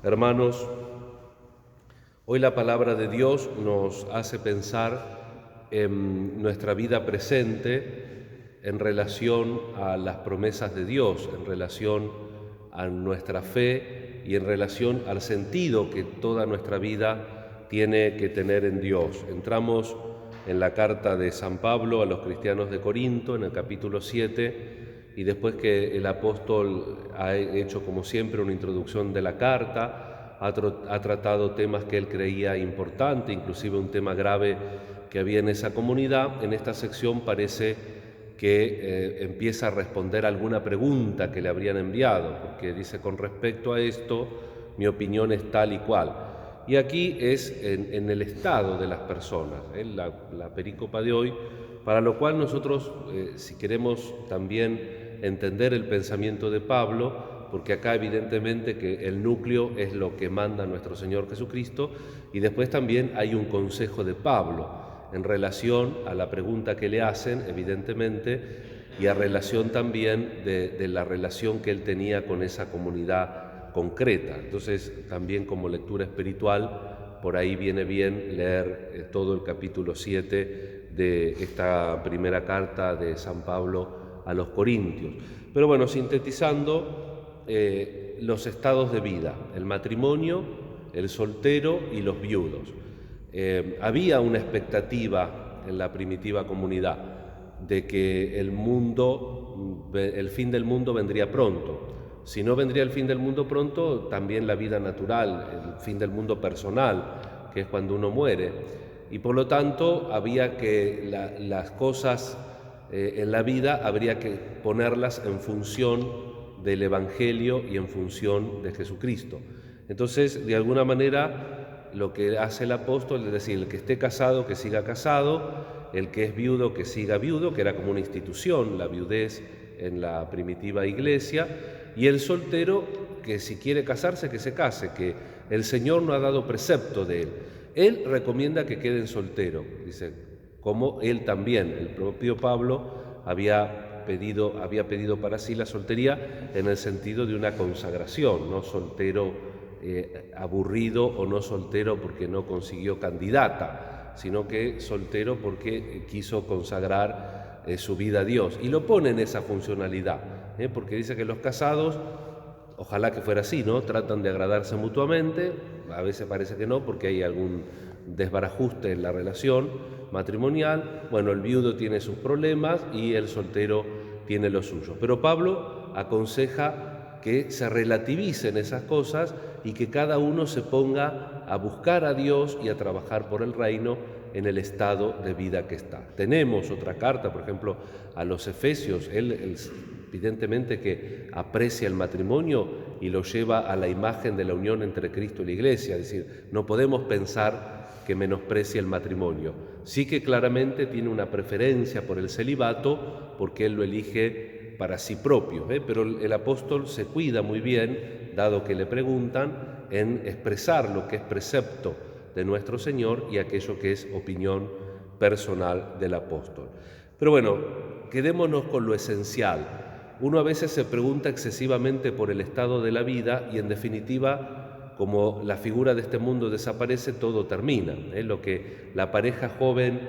Hermanos, hoy la palabra de Dios nos hace pensar en nuestra vida presente en relación a las promesas de Dios, en relación a nuestra fe y en relación al sentido que toda nuestra vida tiene que tener en Dios. Entramos en la carta de San Pablo a los cristianos de Corinto, en el capítulo 7, y después que el apóstol ha hecho, como siempre, una introducción de la carta, ha tratado temas que él creía importantes, inclusive un tema grave que había en esa comunidad. En esta sección parece que empieza a responder alguna pregunta que le habrían enviado, porque dice: con respecto a esto, mi opinión es tal y cual. Y aquí es en el estado de las personas, la perícopa de hoy, para lo cual nosotros, si queremos también entender el pensamiento de Pablo, porque acá evidentemente que el núcleo es lo que manda nuestro Señor Jesucristo, y después también hay un consejo de Pablo en relación a la pregunta que le hacen, evidentemente, y a relación también de la relación que él tenía con esa comunidad concreta. Entonces, también como lectura espiritual, por ahí viene bien leer todo el capítulo 7 de esta primera carta de San Pablo a los Corintios. Pero bueno, sintetizando, los estados de vida: el matrimonio, el soltero y los viudos. Había una expectativa en la primitiva comunidad de que el fin del mundo vendría pronto. Si no vendría el fin del mundo pronto, también la vida natural, el fin del mundo personal, que es cuando uno muere. Y por lo tanto había que las cosas en la vida habría que ponerlas en función del Evangelio y en función de Jesucristo. Entonces, de alguna manera, lo que hace el apóstol es decir: el que esté casado, que siga casado; el que es viudo, que siga viudo, que era como una institución, la viudez en la primitiva iglesia; y el soltero, que si quiere casarse, que se case, que el Señor no ha dado precepto de él. Él recomienda que queden solteros, dice, como él también, el propio Pablo, había pedido para sí la soltería en el sentido de una consagración, no soltero aburrido o no soltero porque no consiguió candidata, sino que soltero porque quiso consagrar su vida a Dios. Y lo pone en esa funcionalidad, porque dice que los casados, ojalá que fuera así, ¿no? Tratan de agradarse mutuamente. A veces parece que no, porque hay algún desbarajuste en la relación matrimonial. Bueno, el viudo tiene sus problemas y el soltero tiene los suyos. Pero Pablo aconseja que se relativicen esas cosas y que cada uno se ponga a buscar a Dios y a trabajar por el reino en el estado de vida que está. Tenemos otra carta, por ejemplo, a los Efesios. Él evidentemente que aprecia el matrimonio y lo lleva a la imagen de la unión entre Cristo y la Iglesia. Es decir, no podemos pensar que menosprecia el matrimonio. Sí que claramente tiene una preferencia por el celibato, porque él lo elige para sí propio, pero el apóstol se cuida muy bien, dado que le preguntan, en expresar lo que es precepto de nuestro Señor y aquello que es opinión personal del apóstol. Pero bueno, quedémonos con lo esencial. Uno a veces se pregunta excesivamente por el estado de la vida y, en definitiva, como la figura de este mundo desaparece, todo termina. Lo que la pareja joven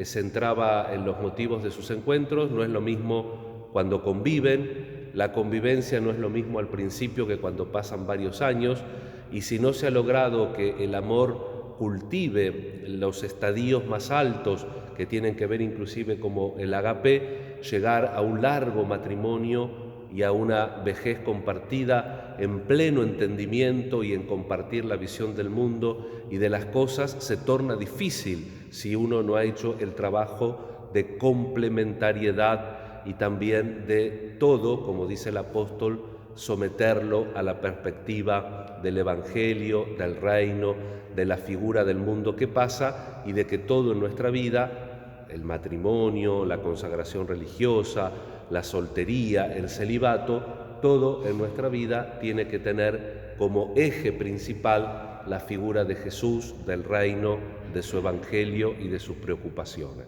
centraba en los motivos de sus encuentros no es lo mismo cuando conviven. La convivencia no es lo mismo al principio que cuando pasan varios años, y si no se ha logrado que el amor cultive los estadios más altos que tienen que ver inclusive como el agape, llegar a un largo matrimonio y a una vejez compartida en pleno entendimiento y en compartir la visión del mundo y de las cosas, se torna difícil si uno no ha hecho el trabajo de complementariedad y también de todo, como dice el apóstol, someterlo a la perspectiva del Evangelio, del reino, de la figura del mundo que pasa, y de que todo en nuestra vida, el matrimonio, la consagración religiosa, la soltería, el celibato, todo en nuestra vida tiene que tener como eje principal la figura de Jesús, del reino, de su Evangelio y de sus preocupaciones.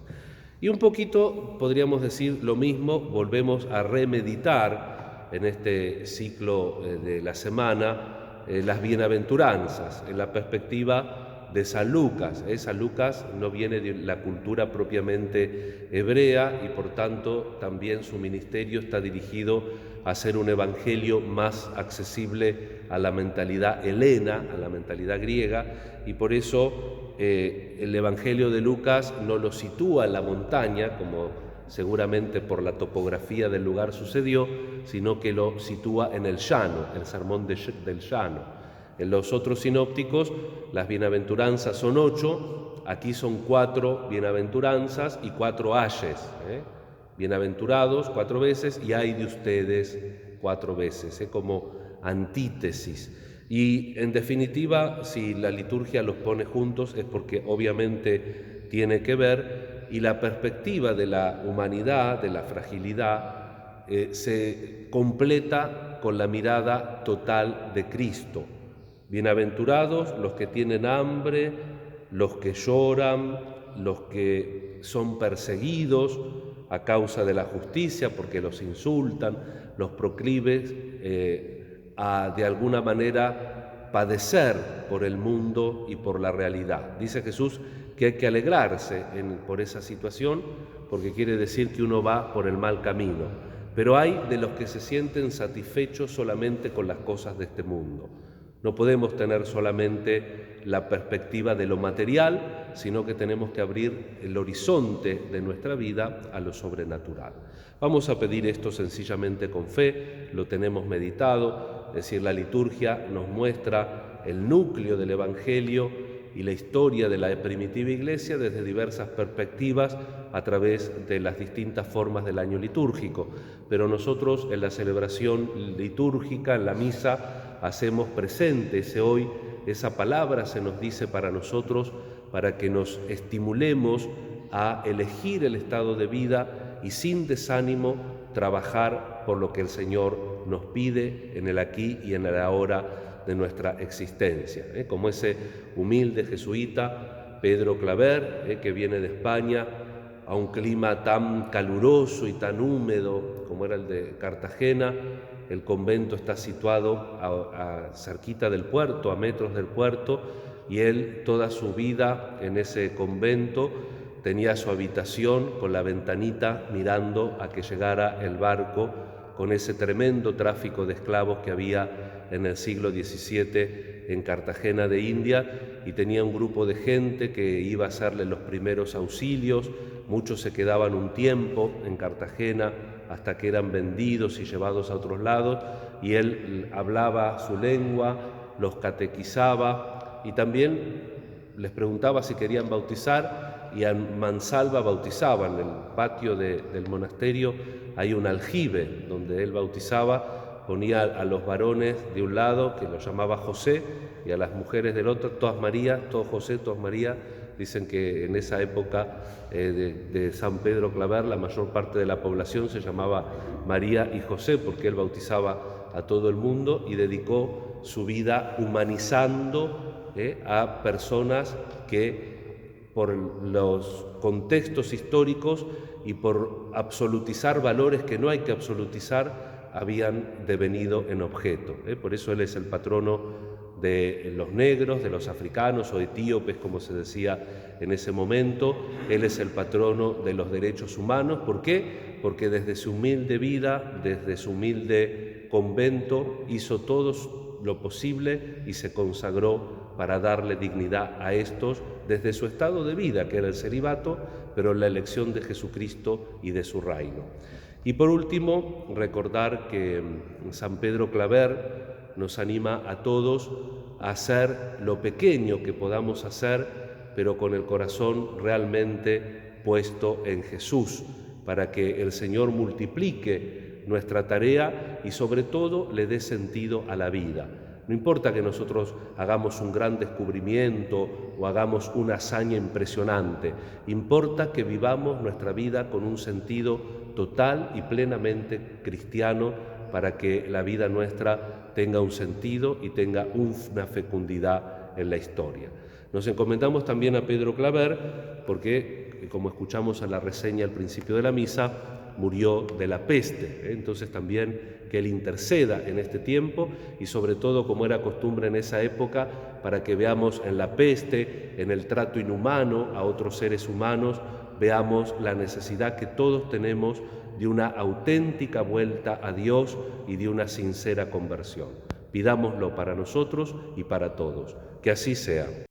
Y un poquito podríamos decir lo mismo, volvemos a remeditar en este ciclo de la semana las bienaventuranzas, en la perspectiva de San Lucas. San Lucas no viene de la cultura propiamente hebrea y por tanto también su ministerio está dirigido a ser un evangelio más accesible a la mentalidad helena, a la mentalidad griega, y por eso el evangelio de Lucas no lo sitúa en la montaña, como seguramente por la topografía del lugar sucedió, sino que lo sitúa en el llano, el sermón del llano. En los otros sinópticos las bienaventuranzas son 8, aquí son 4 bienaventuranzas y 4 ayes. Bienaventurados 4 veces y ay de ustedes 4 veces, como antítesis. Y en definitiva, si la liturgia los pone juntos es porque obviamente tiene que ver, y la perspectiva de la humanidad, de la fragilidad, se completa con la mirada total de Cristo. Bienaventurados los que tienen hambre, los que lloran, los que son perseguidos a causa de la justicia porque los insultan, los proclives a de alguna manera padecer por el mundo y por la realidad. Dice Jesús que hay que alegrarse por esa situación porque quiere decir que uno va por el mal camino. Pero hay de los que se sienten satisfechos solamente con las cosas de este mundo. No podemos tener solamente la perspectiva de lo material, sino que tenemos que abrir el horizonte de nuestra vida a lo sobrenatural. Vamos a pedir esto sencillamente con fe, lo tenemos meditado, es decir, la liturgia nos muestra el núcleo del Evangelio y la historia de la primitiva Iglesia desde diversas perspectivas a través de las distintas formas del año litúrgico. Pero nosotros en la celebración litúrgica, en la misa, hacemos presente hoy, esa palabra se nos dice para nosotros, para que nos estimulemos a elegir el estado de vida y sin desánimo trabajar por lo que el Señor nos pide en el aquí y en el ahora de nuestra existencia. Como ese humilde jesuita, Pedro Claver, que viene de España a un clima tan caluroso y tan húmedo como era el de Cartagena. El convento está situado cerquita del puerto, a metros del puerto, y él toda su vida en ese convento tenía su habitación con la ventanita mirando a que llegara el barco con ese tremendo tráfico de esclavos que había en el siglo XVII en Cartagena de India, y tenía un grupo de gente que iba a hacerle los primeros auxilios. Muchos se quedaban un tiempo en Cartagena hasta que eran vendidos y llevados a otros lados, y él hablaba su lengua, los catequizaba y también les preguntaba si querían bautizar, y a mansalva bautizaban. En el patio del monasterio hay un aljibe donde él bautizaba, ponía a los varones de un lado, que los llamaba José, y a las mujeres del otro, todas María, todos José, todas María. Dicen que en esa época de San Pedro Claver la mayor parte de la población se llamaba María y José, porque él bautizaba a todo el mundo y dedicó su vida humanizando a personas que por los contextos históricos y por absolutizar valores que no hay que absolutizar habían devenido en objeto. Por eso él es el patrono de los negros, de los africanos o etíopes, como se decía en ese momento. Él es el patrono de los derechos humanos. ¿Por qué? Porque desde su humilde vida, desde su humilde convento, hizo todo lo posible y se consagró para darle dignidad a estos desde su estado de vida, que era el celibato, pero la elección de Jesucristo y de su reino. Y por último, recordar que San Pedro Claver nos anima a todos a hacer lo pequeño que podamos hacer, pero con el corazón realmente puesto en Jesús, para que el Señor multiplique nuestra tarea y sobre todo le dé sentido a la vida. No importa que nosotros hagamos un gran descubrimiento o hagamos una hazaña impresionante, importa que vivamos nuestra vida con un sentido total y plenamente cristiano, para que la vida nuestra tenga un sentido y tenga una fecundidad en la historia. Nos encomendamos también a Pedro Claver porque, como escuchamos en la reseña al principio de la misa, murió de la peste. Entonces también que Él interceda en este tiempo y sobre todo, como era costumbre en esa época, para que veamos en la peste, en el trato inhumano a otros seres humanos, veamos la necesidad que todos tenemos de una auténtica vuelta a Dios y de una sincera conversión. Pidámoslo para nosotros y para todos. Que así sea.